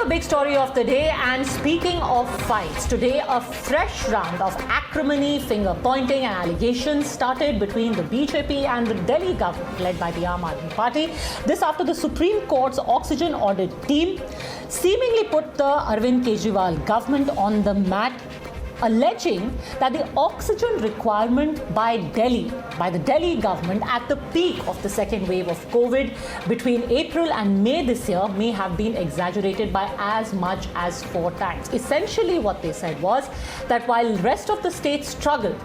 big story of the day. And speaking of fights, today a fresh round of acrimony, finger pointing and allegations started between the BJP and the Delhi government led by the Aam Aadmi Party. This after the Supreme Court's oxygen audit team seemingly put the Arvind Kejriwal government on the mat, alleging that the oxygen requirement by the Delhi government at the peak of the second wave of COVID between April and May this year may have been exaggerated by as much as 4 times. Essentially what they said was that while the rest of the states struggled,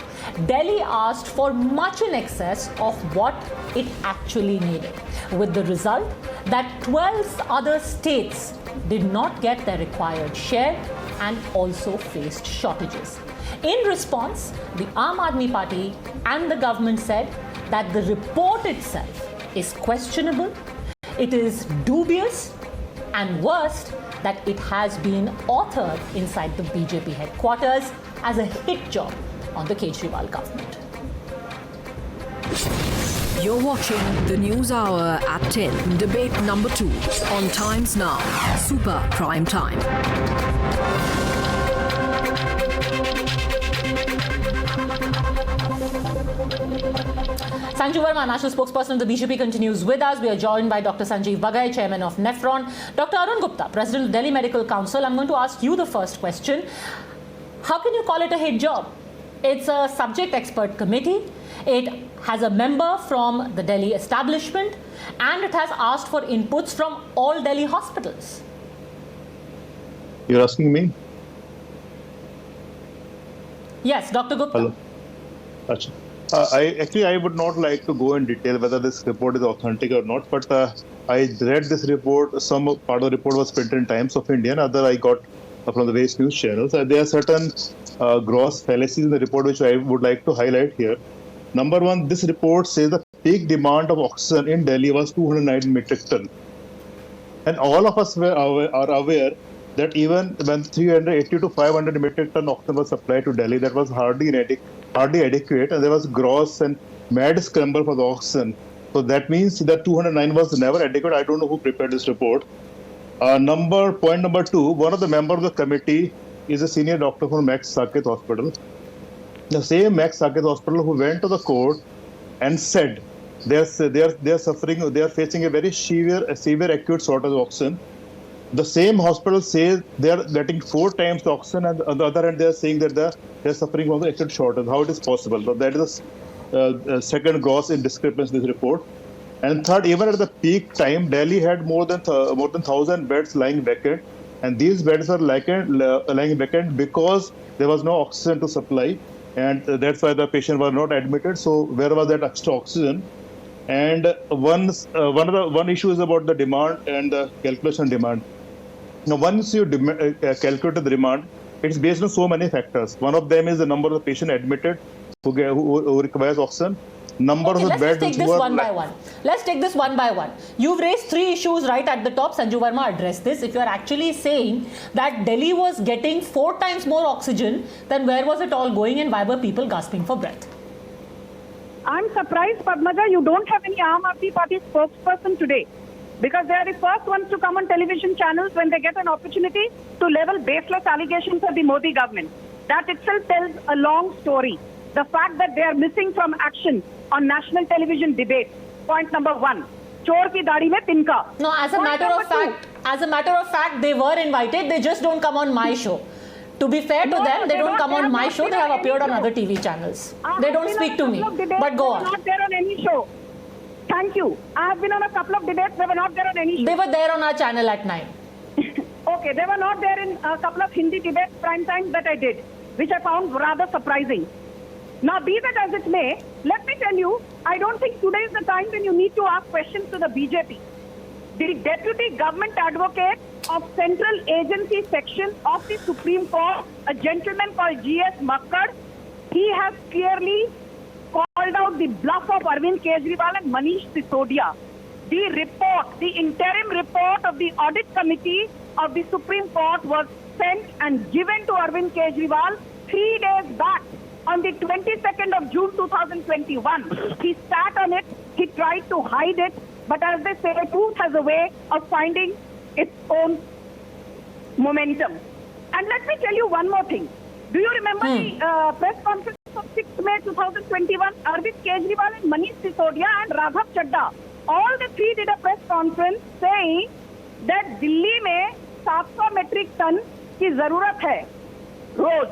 Delhi asked for much in excess of what it actually needed, with the result that 12 other states did not get their required share and also faced shortages. In response, the Aam Aadmi Party and the government said that the report itself is questionable, it is dubious, and worst, that it has been authored inside the BJP headquarters as a hit job on the Kejriwal government. You're watching the News Hour at 10, debate number 2 on Times Now, Super Prime Time. Sanju Verma, national spokesperson of the BJP, continues with us. We are joined by Dr. Sanjeev Bagai, chairman of Nephron, Dr. Arun Gupta, president of Delhi Medical Council. I'm going to ask you the first question. How can you call it a hit job? It's a subject expert committee. It has a member from the Delhi establishment, and it has asked for inputs from all Delhi hospitals. You're asking me? Yes, Dr. Gupta. Hello. Achha. I would not like to go in detail whether this report is authentic or not, but I read this report. Some part of the report was printed in Times of India, and other I got from the various news channels. There are certain gross fallacies in the report which I would like to highlight here. Number one, this report says the peak demand of oxygen in Delhi was 209 metric ton. And all of us are aware that even when 380 to 500 metric ton oxygen was supplied to Delhi, that was hardly adequate, and there was gross and mad scramble for the oxygen. So that means that 209 was never adequate. I don't know who prepared this report. Point number 2, one of the members of the committee is a senior doctor from Max Saket Hospital. The same Max Saket Hospital who went to the court and said they are facing a very severe acute shortage of oxygen. The same hospital says they are getting 4 times the oxygen, and on the other hand, they are saying that they are suffering from the acute shortage. How it is possible? So that is the second gross in discrepancy in this report. And third, even at the peak time, Delhi had more than 1,000 beds lying vacant, and these beds are lying vacant because there was no oxygen to supply, and that's why the patient was not admitted. So where was that extra oxygen? And one issue is about the demand and the calculation demand. Now, once you calculate the demand, it's based on so many factors. One of them is the number of patients admitted who requires oxygen. Let's take this one by one. Let's take this one by one. You've raised 3 issues right at the top. Sanju Verma addressed this. If you're actually saying that Delhi was getting 4 times more oxygen, then where was it all going and why were people gasping for breath? I'm surprised, Padmaja, you don't have any Aam Aadmi Party spokesperson today, because they are the first ones to come on television channels when they get an opportunity to level baseless allegations at the Modi government. That itself tells a long story. The fact that they are missing from action on national television debate. Point number 1. Chor ki dadi mein tinka. No, as a matter of fact, they were invited. They just don't come on my show. To be fair to them, they don't come on my show. They have appeared on other TV channels. They don't speak to me. But go on. They were not there on any show. Thank you. I have been on a couple of debates. They were not there on any show. They were there on our channel at 9. Okay, they were not there in a couple of Hindi debates, prime time, that I did, which I found rather surprising. Now, be that as it may, let me tell you, I don't think today is the time when you need to ask questions to the BJP. The Deputy Government Advocate of Central Agency Section of the Supreme Court, a gentleman called G.S. Makkad, he has clearly called out the bluff of Arvind Kejriwal and Manish Sisodia. The report, the interim report of the Audit Committee of the Supreme Court was sent and given to Arvind Kejriwal 3 days back. On the 22nd of June 2021, he sat on it, he tried to hide it, but as they say, truth has a way of finding its own momentum. And let me tell you one more thing. Do you remember the press conference of 6th May 2021? Arvind Kejriwal and Manish Sisodia and Raghav Chadda, all the three did a press conference saying that Delhi में 700 metric ton की जरूरत है रोज.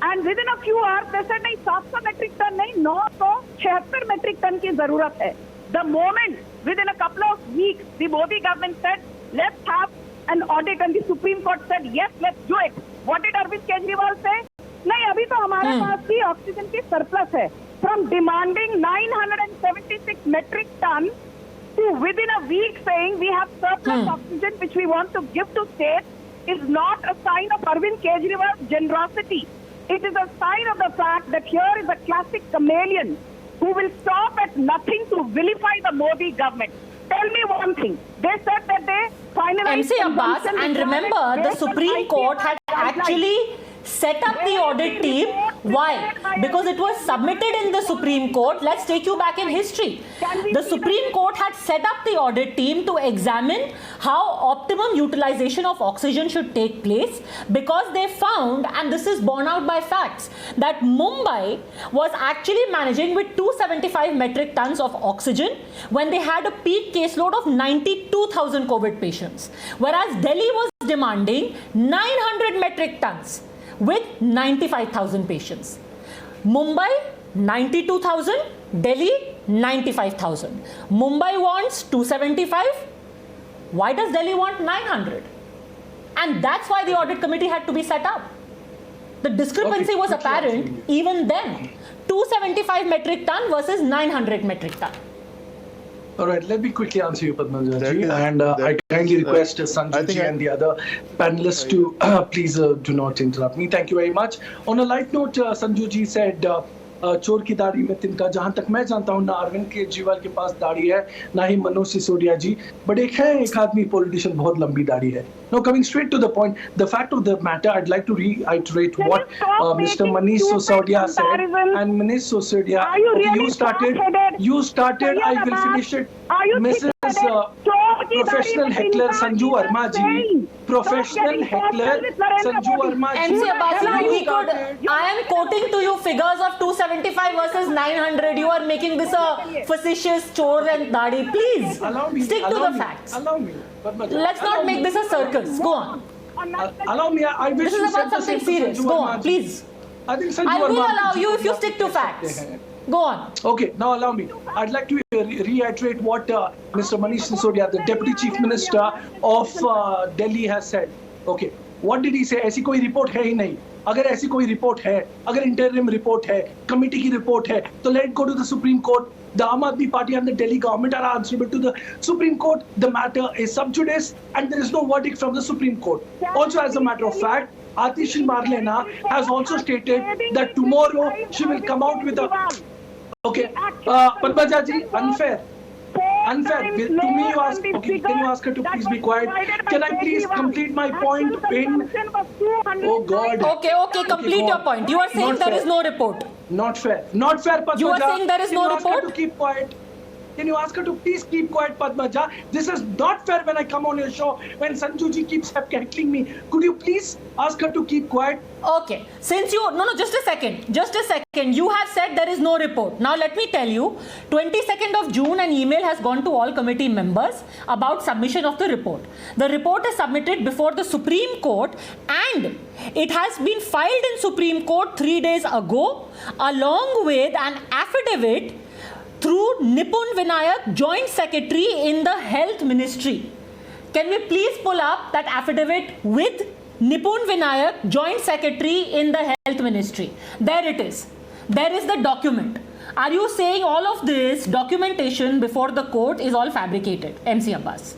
And within a few hours they said नहीं 700 metric ton नहीं 976 metric ton की जरूरत है. The moment within a couple of weeks the Modi government said let's have an audit and the Supreme Court said yes let's do it. What did Arvind Kejriwal say? नहीं अभी तो हमारे पास भी oxygen की surplus है. From demanding 976 metric ton to within a week saying we have surplus oxygen which we want to give to states is not a sign of Arvind Kejriwal's generosity. It is a sign of the fact that here is a classic chameleon who will stop at nothing to vilify the Modi government. Tell me one thing. They said that they finalized... MC Abbas, and remember the Supreme Court had actually set up the audit team. Why? Because it was submitted in the Supreme Court. Let's take you back in history. The Supreme Court had set up the audit team to examine how optimum utilization of oxygen should take place, because they found, and this is borne out by facts, that Mumbai was actually managing with 275 metric tons of oxygen when they had a peak caseload of 92,000 COVID patients, whereas Delhi was demanding 900 metric tons with 95,000 patients. Mumbai 92,000, Delhi 95,000. Mumbai wants 275. Why does Delhi want 900? And that's why the audit committee had to be set up. The discrepancy was apparent even then. 275 metric ton versus 900 metric ton. All right, let me quickly answer you, Padmaja ji, and I kindly request Sanjay ji and the other panelists to please do not interrupt me. Thank you very much. On a light note, Sanju ji said, चोर की दाढ़ी में तिनका. जहां तक मैं जानता हूं ना अरविंद केजरीवाल के पास दाढ़ी है ना ही मनोज सिसोदिया जी, बट एक आदमी पॉलिटिशियन बहुत लंबी दाढ़ी है. Now coming straight to the point, the fact of the matter, I'd like to reiterate what Mr. Manish Sisodia said. And Manish Sisodia, you started, I will finish it. Mrs. Professional heckler Sanju Verma ji, professional heckler Sanju Verma ji. MC Abbas, I am quoting to you figures of 275 versus 900. You are making this a facetious chore and dadi. Please stick to the facts. Allow me. Let's not make this a circus. Go on. Allow me. I wish This is about something serious. Go on, please. I think I will allow you if you stick to facts. Go on. Okay, now allow me. I'd like to reiterate what Mr. Manish Sisodia, the Deputy Chief Minister of Delhi, has said. Okay, what did he say? ऐसी कोई report है ही नहीं. अगर ऐसी कोई report है, अगर interim report है, कमेटी की रिपोर्ट है, तो let it go to the Supreme Court. The Aam Aadmi Party and the Delhi government are answerable to the Supreme Court. The matter is sub judice and there is no verdict from the Supreme Court. Also, as a matter of fact, Atishi Marlena has also stated that tomorrow she will come out with a... Okay, Padmaja ji, unfair. To me, you ask. Okay, can you ask her to please be quiet? Can I please complete my point in? Oh God. Okay, complete your point. You are saying there is no report. Not fair, Padmaja. You are saying there is no report? Can you ask her to keep quiet? Can you ask her to please keep quiet, Padmaja? This is not fair when I come on your show, when Sanju ji keeps heckling me. Could you please ask her to keep quiet? Okay, since you... No, just a second. You have said there is no report. Now let me tell you, 22nd of June, an email has gone to all committee members about submission of the report. The report is submitted before the Supreme Court and it has been filed in Supreme Court 3 days ago along with an affidavit through Nipun Vinayak, Joint Secretary in the Health Ministry. Can we please pull up that affidavit with Nipun Vinayak, Joint Secretary in the Health Ministry? There it is. There is the document. Are you saying all of this documentation before the court is all fabricated, MC Abbas?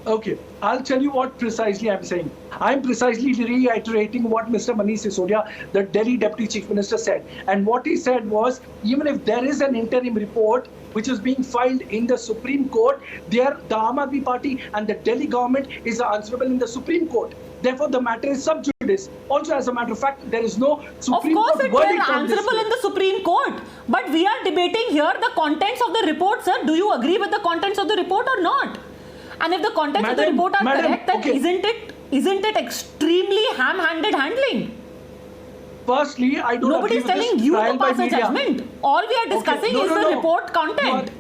Okay, I'll tell you what precisely I'm saying. I'm precisely reiterating what Mr. Manish Sisodia, the Delhi Deputy Chief Minister, said. And what he said was, even if there is an interim report which is being filed in the Supreme Court, the Aam Aadmi Party and the Delhi government is answerable in the Supreme Court. Therefore, the matter is sub judice. Also, as a matter of fact, there is no Supreme Court verdict on this. Of course, it is answerable in the Supreme Court. But we are debating here the contents of the report, sir. Do you agree with the contents of the report or not? And if the contents of the report are correct, then isn't it isn't it extremely ham-handed handling? Firstly, I don't Nobody is agree with telling this you trial to by pass a media. judgment. All we are discussing is the report content.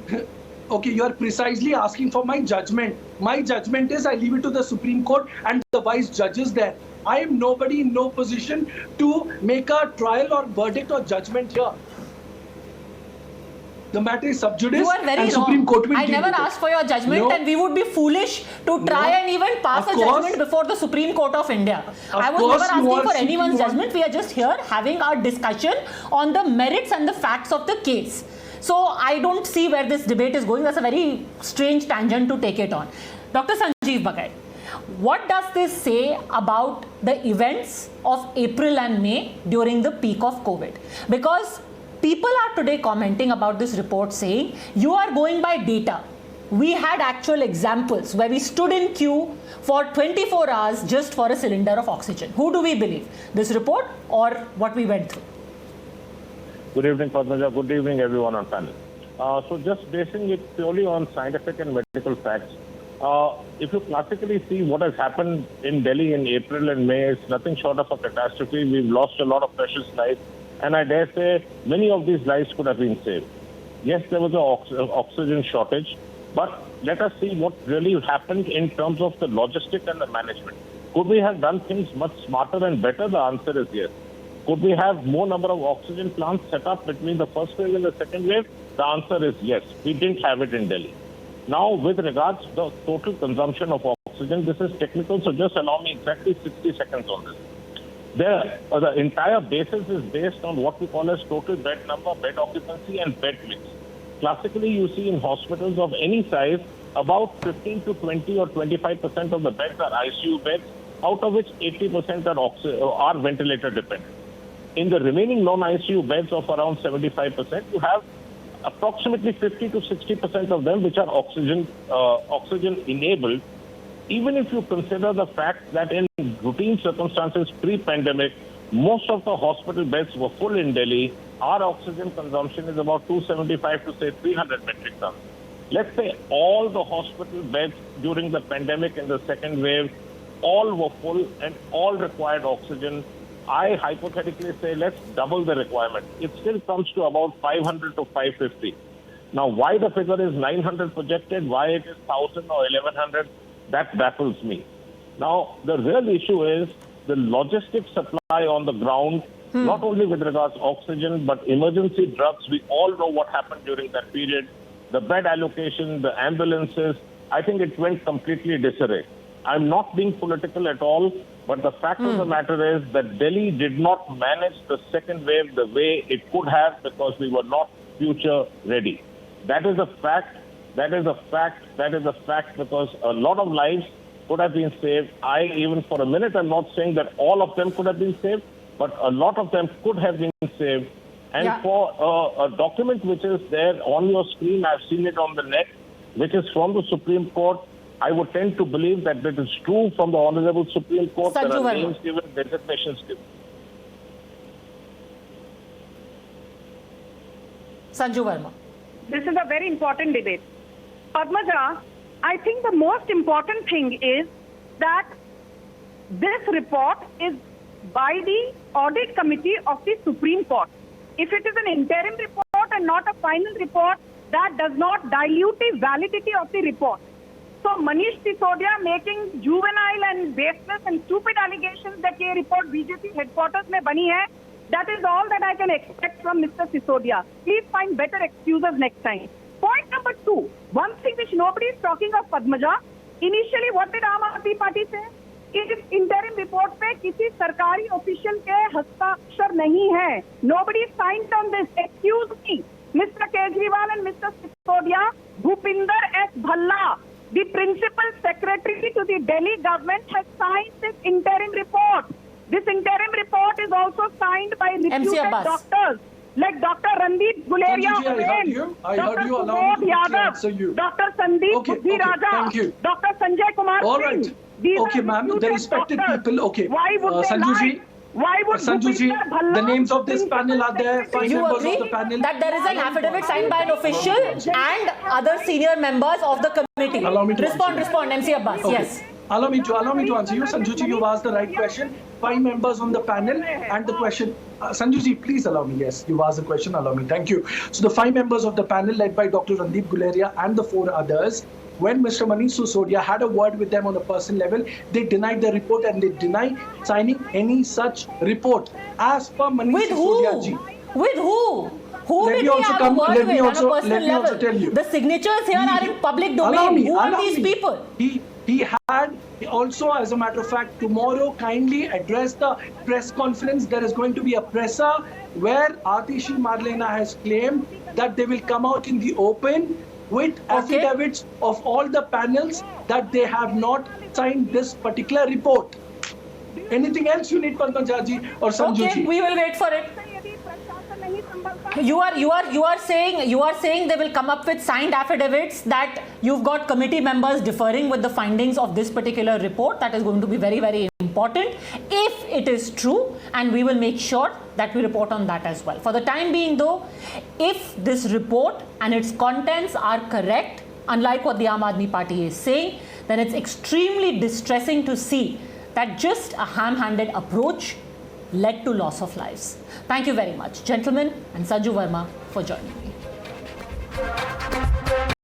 Okay, you are precisely asking for my judgment. My judgment is I leave it to the Supreme Court and the wise judges there. I am nobody in no position to make a trial or verdict or judgment here. The matter is sub judice. You are very and wrong. Supreme Court will I deal never with it. asked for your judgment, No. and we would be foolish to try No. and even pass Of a course. judgment before the Supreme Court of India. I was course never you asking are for seeking anyone's one. judgment. We are just here having our discussion on the merits and the facts of the case. So I don't see where this debate is going. That's a very strange tangent to take it on. Dr. Sanjeev Bagai, what does this say about the events of April and May during the peak of COVID? Because people are today commenting about this report saying you are going by data. We had actual examples where we stood in queue for 24 hours just for a cylinder of oxygen. Who do we believe? This report or what we went through? Good evening, Padmaja. Good evening, everyone on panel. So just basing it purely on scientific and medical facts, if you classically see what has happened in Delhi in April and May, it's nothing short of a catastrophe. We've lost a lot of precious lives, and I dare say many of these lives could have been saved. Yes, there was an oxygen shortage, but let us see what really happened in terms of the logistic and the management. Could we have done things much smarter and better? The answer is yes. Could we have more number of oxygen plants set up between the first wave and the second wave? The answer is yes. We didn't have it in Delhi. Now, with regards to the total consumption of oxygen, this is technical, so just allow me exactly 60 seconds on this. The entire basis is based on what we call as total bed number, bed occupancy, and bed mix. Classically, you see in hospitals of any size, about 15 to 20 or 25% of the beds are ICU beds, out of which 80% are ventilator dependent. In the remaining non-ICU beds of around 75%, you have approximately 50 to 60% of them which are oxygen enabled. Even if you consider the fact that in routine circumstances pre-pandemic, most of the hospital beds were full in Delhi, our oxygen consumption is about 275 to say 300 metric tons. Let's say all the hospital beds during the pandemic and the second wave, all were full and all required oxygen. I hypothetically say let's double the requirement. It still comes to about 500 to 550. Now, why the figure is 900 projected, why it is 1,000 or 1,100, that baffles me. Now, the real issue is the logistic supply on the ground, not only with regards to oxygen, but emergency drugs. We all know what happened during that period. The bed allocation, the ambulances, I think it went completely disarray. I'm not being political at all, but the fact of the matter is that Delhi did not manage the second wave the way it could have because we were not future ready. That is a fact. That is a fact. That is a fact because a lot of lives could have been saved. I even for a minute, I'm not saying that all of them could have been saved, but a lot of them could have been saved. And for a document which is there on your screen, I've seen it on the net, which is from the Supreme Court. I would tend to believe that it is true from the Honorable Supreme Court. There are names given, designations given. Sanju Verma. This is a very important debate. Padmaja, I think the most important thing is that this report is by the audit committee of the Supreme Court. If it is an interim report and not a final report, that does not dilute the validity of the report. So Manish Sisodia making juvenile and baseless and stupid allegations that ये report BJP headquarters में बनी है, that is all that I can expect from Mr. Sisodia. Please find better excuses next time. Point number 2, one thing which nobody is talking of, Padmaja, initially what did Aam Aadmi Party say? इस interim report पे किसी सरकारी official के हस्ताक्षर नहीं है. Nobody signed on this. Excuse me, Mr. Kejriwal and Mr. Sisodia, Bhupinder S. Bhalla, the principal secretary to the Delhi government, has signed this interim report. This interim report is also signed by reputed doctors like Dr. Randeep Guleria, Dr. Subodh Yadav, Dr. Sandeep Buddhi Raja, Dr. Sanjay Kumar Singh. Okay, ma'am, the respected people. Okay, why would they lie? Why would Sanjuji, the names of this panel are there. 5 You members agree of the panel. that there is an affidavit signed by an official and other senior members of the committee? Allow me to respond, MC Abbas. Okay. Yes. Allow me to answer you. Sanjuji, you've asked the right question. 5 members on the panel and the question. Sanjuji, please allow me. Yes, you've asked the question. Allow me. Thank you. So the 5 members of the panel led by Dr. Randeep Guleria and the 4 others, when Mr. Manish Sisodia had a word with them on a personal level, they denied the report and they denied signing any such report. As per Manish With Sisodia who? ji. With who? Who Let did me we also have come- a word let me with also- on a personal let me also level? tell you. The signatures here are in public Allow domain. me, Who are allow these me. people? He had also, as a matter of fact, tomorrow kindly address the press conference. There is going to be a presser where Atishi Marlena has claimed that they will come out in the open with affidavits of all the panels that they have not signed this particular report. Anything else you need, Padmajaji or Sanju Okay, ji? we will wait for it. यदि प्रशासन नहीं संभलता You are saying they will come up with signed affidavits that you've got committee members differing with the findings of this particular report. That is going to be very, very important if it is true, and we will make sure that we report on that as well. For the time being though, if this report and its contents are correct, unlike what the Aam Aadmi Party is saying, then it's extremely distressing to see that just a ham-handed approach led to loss of lives. Thank you very much, gentlemen, and Sanju Verma for joining me.